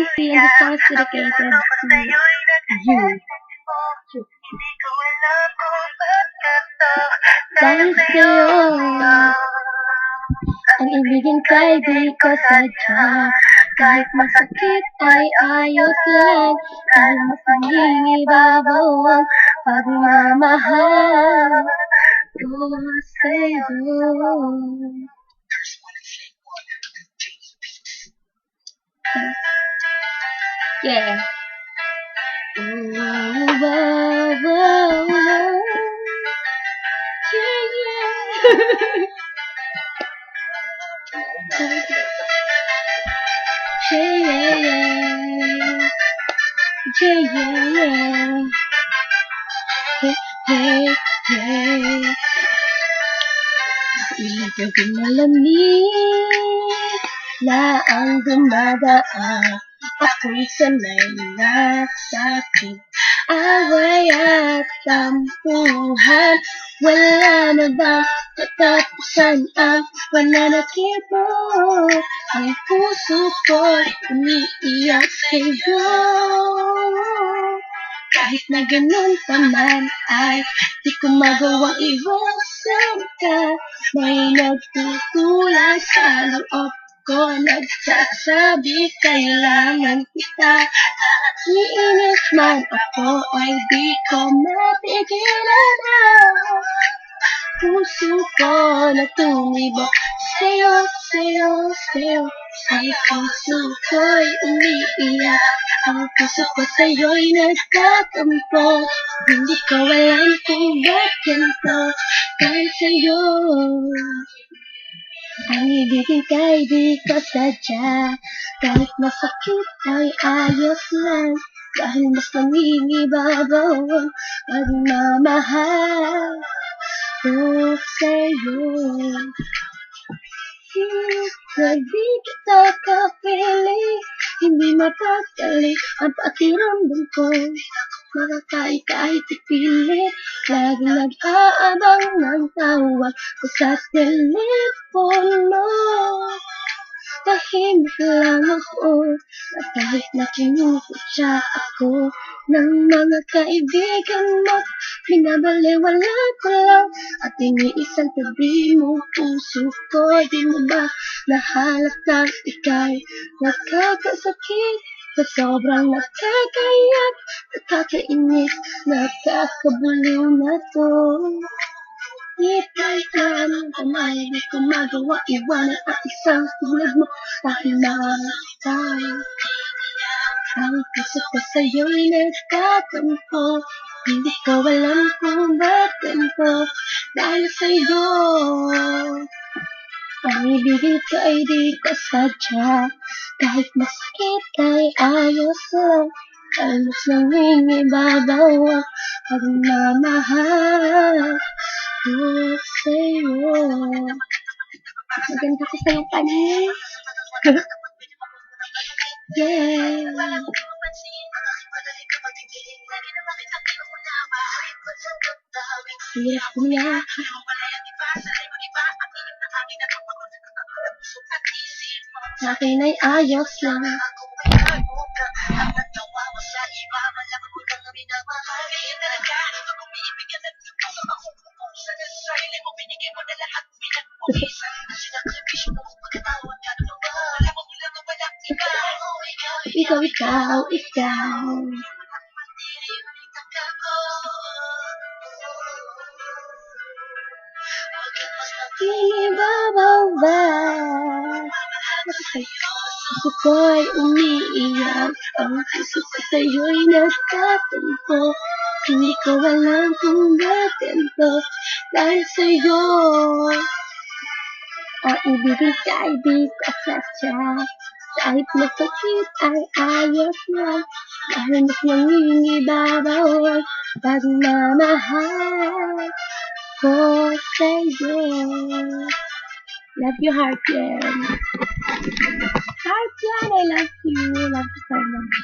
easy and the songs dedicated to you. Dahil sa'yo, ang ibigin ka'y di ko sadya. Kahit masakit ay ayos lang, kahit mas nangingibabaw ang pagmamahal ko sa'yo. Yeah. Oh, oh, oh, oh. Yeah, yeah. Hey, hey. Ilagay malamig na ang dumadaan. Ako'y sanay na sakit, away at tampuhan. Wala na bang katapusan ang pananakit mo? Ang puso ko'y umiiyak sa'yo. Kahit na ganun pa man ay di ko magawang iwasan ka. May nagtutulak sa loob ko, nagsasabi kailangan kita. Iinis man ako ay di ko mapigilan na. Puso ko na tumibok sa'yo, sa'yo, sa'yo. Ay puso ko'y umiiyak. Ang puso ko sa'yo'y nagtatampo. Hindi ko alam kung ba't ganito. Dahil sa'yo, ang ibigin ka'y di ko sadya. Kahit masakit ay ayos lang, dahil mas nangingibabaw ang pagmamahal ko sa'yo. Hindi kita kapiling, hindi mapagdali ang pakiramdam ko. Makakain kahit ipilit, laging nag-aabang ng tawag ko sa telepono. Tahimik lang ako, at kahit nakinukutya ako ng mga kaibigan mo, binabaliwala ko lang at iniisang tabi mo. Puso ko, di mo ba nahalatang ika'y nakakasakit? Sa sobrang nakakayak, nakakainis, nakakabuliw na to. Ngitay ka ng kamay, di ko magawa iwanan ang isang tulad mo. Dahil tayo, ang puso ko sa'yo'y nagtatampo. Hindi ko alam kung ba't ganito. Dahil sa'yo, ang ibigin ko ay di ko sadya. Kahit masakit ay ayos lang, dahil mas nangingibabaw ang pagmamahal ko sa'yo. Maganda ko sa'yo panin. Yeah. Hirap ko niya. Sa akin ay ayos lang. Ikaw. Ibabaw. Puso ko'y umiiyak, ang puso ko sa'yo'y nagtatampo. Hindi ko alam kung ba't ganito. Dahil sa'yo, ang ibigin ka'y di ko sadya. Kahit masakit ay ayos lang, dahil mas nangingibabaw ang pagmamahal ko sa'yo. Love you, Heartland. Heartland, I love you. Love you so much.